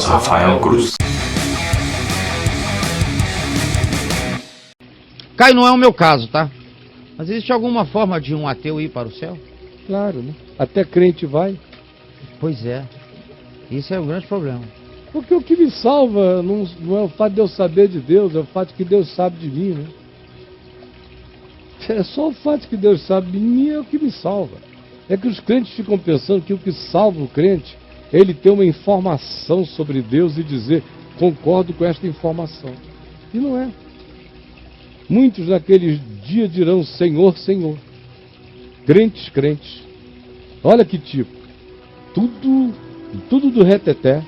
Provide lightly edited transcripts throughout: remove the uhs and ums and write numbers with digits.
Rafael Cruz. Caio, não é o meu caso, tá? Mas existe alguma forma de um ateu ir para o céu? Claro, né? Até crente vai. Pois é. Isso é um grande problema. Porque o que me salva não é o fato de eu saber de Deus, é o fato que Deus sabe de mim, né? É só o fato que Deus sabe de mim é o que me salva. É que os crentes ficam pensando que o que salva o crente é ele ter uma informação sobre Deus e dizer, concordo com esta informação. E não é. Muitos naqueles dias dirão, Senhor, Senhor. Crentes, crentes. Olha que tipo. Tudo do reteté.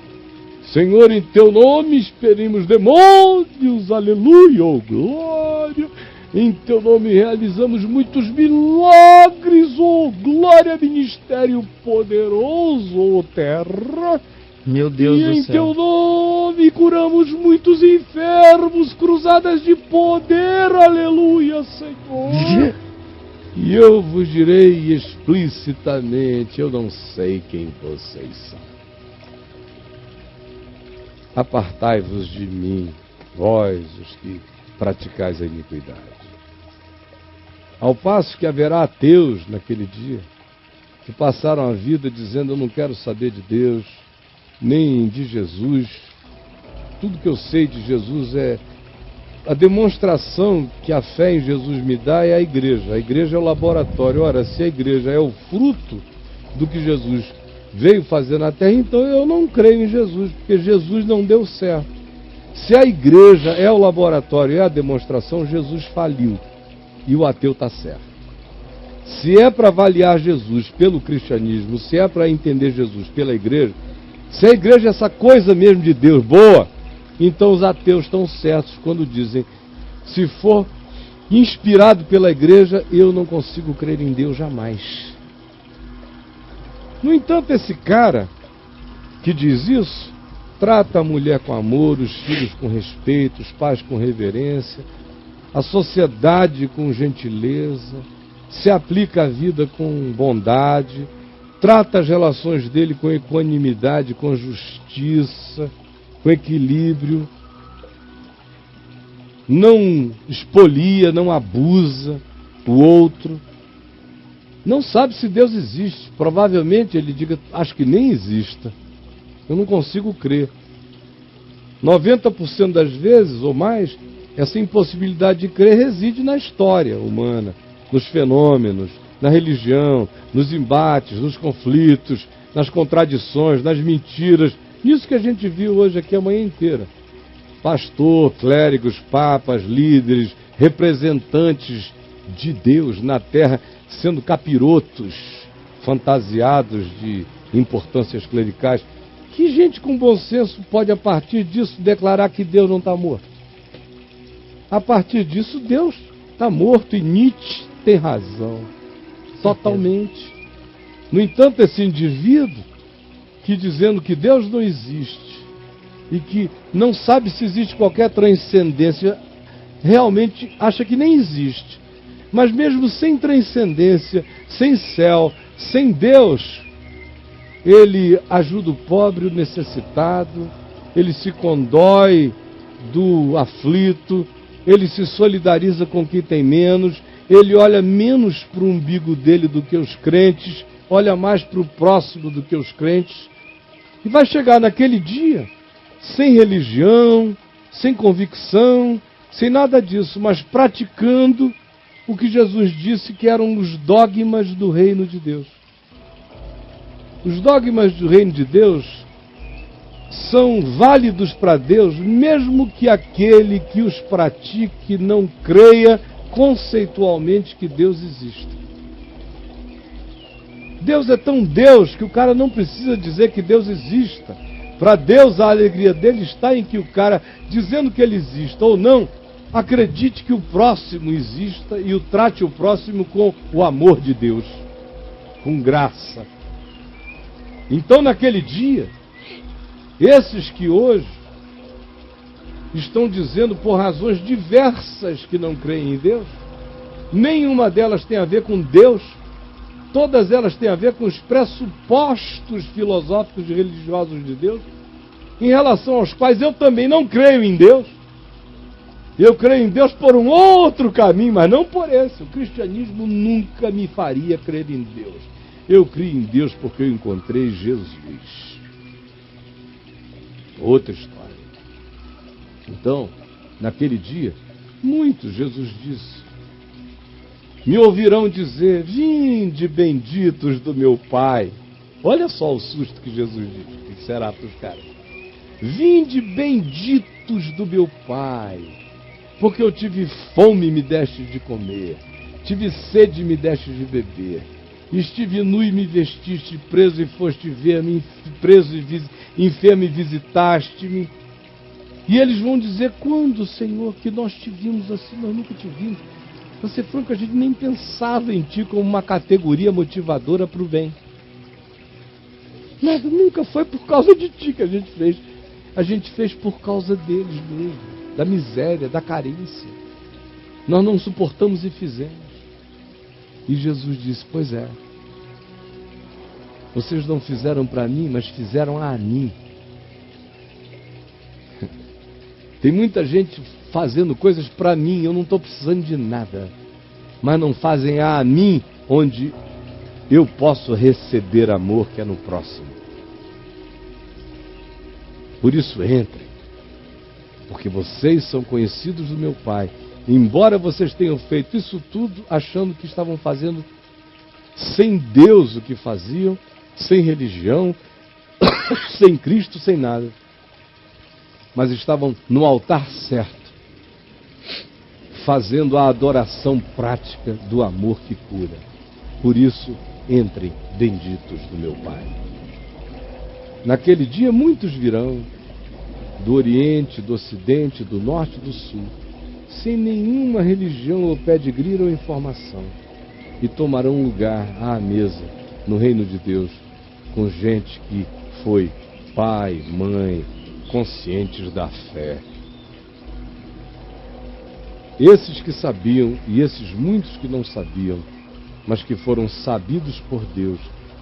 Senhor, em teu nome expelimos demônios, aleluia, oh glória. Em teu nome realizamos muitos milagres, oh glória, ministério poderoso, oh terra. Meu Deus do céu. E em teu nome curamos muitos enfermos, cruzadas de poder, aleluia, Senhor. E eu vos direi explicitamente, eu não sei quem vocês são. Apartai-vos de mim, vós os que praticais a iniquidade. Ao passo que haverá ateus naquele dia, que passaram a vida dizendo, eu não quero saber de Deus, nem de Jesus. Tudo que eu sei de Jesus é a demonstração que a fé em Jesus me dá é a igreja. A igreja é o laboratório. Ora, se a igreja é o fruto do que Jesus veio fazer na terra, então eu não creio em Jesus, porque Jesus não deu certo. Se a igreja é o laboratório, é a demonstração, Jesus faliu e o ateu está certo. Se é para avaliar Jesus pelo cristianismo, se é para entender Jesus pela igreja, se a igreja é essa coisa mesmo de Deus boa, então os ateus estão certos quando dizem, se for inspirado pela igreja, eu não consigo crer em Deus jamais. No entanto, esse cara que diz isso, trata a mulher com amor, os filhos com respeito, os pais com reverência, a sociedade com gentileza, se aplica à vida com bondade, trata as relações dele com equanimidade, com justiça, com equilíbrio, não expolia, não abusa o outro, não sabe se Deus existe. Provavelmente ele diga, acho que nem exista, eu não consigo crer. 90% das vezes ou mais, essa impossibilidade de crer reside na história humana, nos fenômenos, na religião, nos embates, nos conflitos, nas contradições, nas mentiras. Isso que a gente viu hoje aqui a manhã inteira. Pastor, clérigos, papas, líderes, representantes de Deus na terra, sendo capirotos, fantasiados de importâncias clericais. Que gente com bom senso pode, a partir disso, declarar que Deus não está morto? A partir disso, Deus está morto, e Nietzsche tem razão. Totalmente. No entanto, esse indivíduo que dizendo que Deus não existe e que não sabe se existe qualquer transcendência, realmente acha que nem existe. Mas mesmo sem transcendência, sem céu, sem Deus, ele ajuda o pobre, o necessitado, ele se condói do aflito, ele se solidariza com quem tem menos, ele olha menos para o umbigo dele do que os crentes, olha mais para o próximo do que os crentes, e vai chegar naquele dia, sem religião, sem convicção, sem nada disso, mas praticando o que Jesus disse que eram os dogmas do reino de Deus. Os dogmas do reino de Deus são válidos para Deus, mesmo que aquele que os pratique não creia conceitualmente que Deus existe. Deus é tão Deus que o cara não precisa dizer que Deus exista. Para Deus, a alegria dele está em que o cara, dizendo que ele exista ou não, acredite que o próximo exista e o trate o próximo com o amor de Deus, com graça. Então, naquele dia, esses que hoje estão dizendo por razões diversas que não creem em Deus, nenhuma delas tem a ver com Deus, todas elas têm a ver com os pressupostos filosóficos e religiosos de Deus. em relação aos quais eu também não creio em Deus. Eu creio em Deus por um outro caminho, mas não por esse. O cristianismo nunca me faria crer em Deus. Eu creio em Deus porque eu encontrei Jesus. Outra história. Então, naquele dia, muitos, Jesus disse, me ouvirão dizer, vinde benditos do meu Pai. Olha só o susto que Jesus diz, que será para os caras. Vinde benditos do meu Pai, porque eu tive fome e me deste de comer, tive sede e me deste de beber, estive nu e me vestiste, preso e foste ver-me, preso e enfermo e visitaste-me. E eles vão dizer, quando, Senhor, que nós te vimos assim? Nós nunca te vimos. Pra ser franco, a gente nem pensava em ti como uma categoria motivadora para o bem. Nada, nunca foi por causa de ti que a gente fez. A gente fez por causa deles mesmo, da miséria, da carência. Nós não suportamos e fizemos. E Jesus disse, pois é. Vocês não fizeram para mim, mas fizeram a mim. Tem muita gente fazendo coisas para mim, eu não estou precisando de nada. Mas não fazem a mim, onde eu posso receber amor, que é no próximo. Por isso entrem, porque vocês são conhecidos do meu Pai. Embora vocês tenham feito isso tudo achando que estavam fazendo sem Deus o que faziam, sem religião, sem Cristo, sem nada. Mas estavam no altar certo, fazendo a adoração prática do amor que cura. Por isso, entrem benditos do meu Pai. Naquele dia muitos virão, do Oriente, do Ocidente, do Norte e do Sul, sem nenhuma religião ou pedigree ou informação, e tomarão lugar à mesa no reino de Deus, com gente que foi pai, mãe, conscientes da fé. Esses que sabiam e esses muitos que não sabiam, mas que foram sabidos por Deus,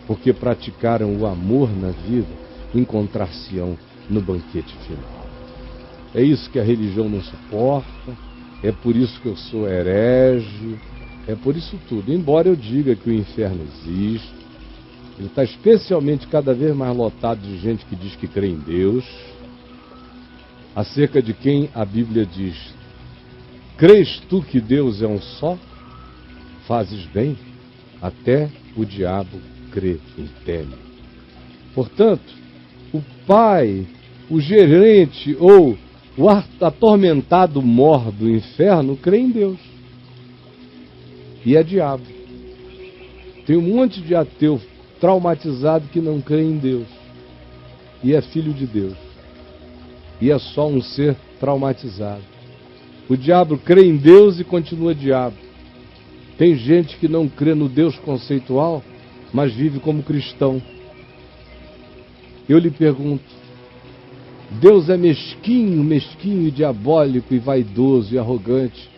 porque praticaram o amor na vida, encontrar-se-ão no banquete final. É isso que a religião não suporta, é por isso que eu sou herege, é por isso tudo. Embora eu diga que o inferno existe, ele está especialmente cada vez mais lotado de gente que diz que crê em Deus, acerca de quem a Bíblia diz, crês tu que Deus é um só? Fazes bem, até o diabo crê e teme. Portanto, o pai, o gerente ou o atormentado mor do inferno crê em Deus. E é diabo. Tem um monte de ateu traumatizado que não crê em Deus. E é filho de Deus. E é só um ser traumatizado. O diabo crê em Deus e continua diabo. Tem gente que não crê no Deus conceitual, mas vive como cristão. Eu lhe pergunto, Deus é mesquinho e diabólico e vaidoso e arrogante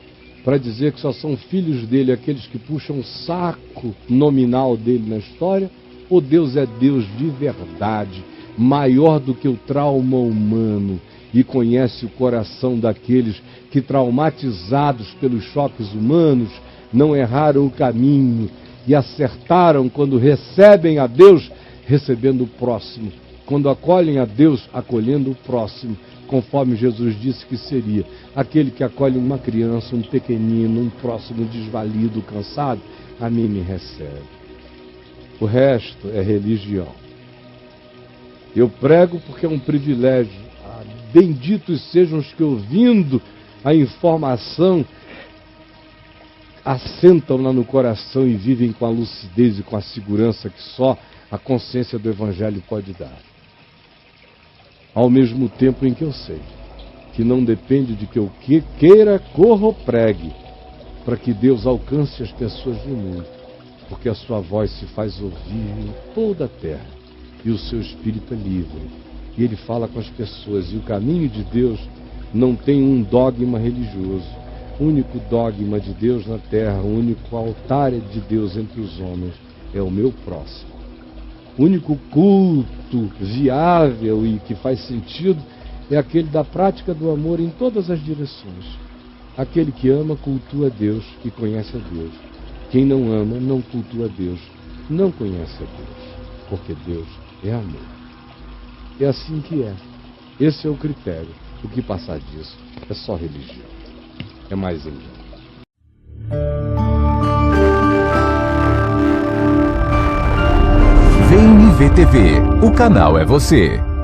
para dizer que só são filhos dele aqueles que puxam o saco nominal dele na história? Ou Deus é Deus de verdade, maior do que o trauma humano e conhece o coração daqueles que, traumatizados pelos choques humanos, não erraram o caminho e acertaram quando recebem a Deus, recebendo o próximo, quando acolhem a Deus, acolhendo o próximo, conforme Jesus disse que seria aquele que acolhe uma criança, um pequenino, um próximo desvalido, cansado, a mim me recebe. O resto é religião. Eu prego porque é um privilégio. Benditos sejam os que, ouvindo a informação, assentam-na no coração e vivem com a lucidez e com a segurança que só a consciência do Evangelho pode dar. Ao mesmo tempo em que eu sei que não depende de que eu queira, corra ou pregue, para que Deus alcance as pessoas do mundo, porque a sua voz se faz ouvir em toda a terra, e o seu Espírito é livre, e ele fala com as pessoas, e o caminho de Deus não tem um dogma religioso. O único dogma de Deus na terra, o único altar de Deus entre os homens é o meu próximo. O único culto viável e que faz sentido é aquele da prática do amor em todas as direções. Aquele que ama cultua Deus e conhece a Deus. Quem não ama não cultua Deus, não conhece a Deus, porque Deus é amor. É assim que é. Esse é o critério. O que passar disso é só religião. É mais engano. VNV TV, o canal é você.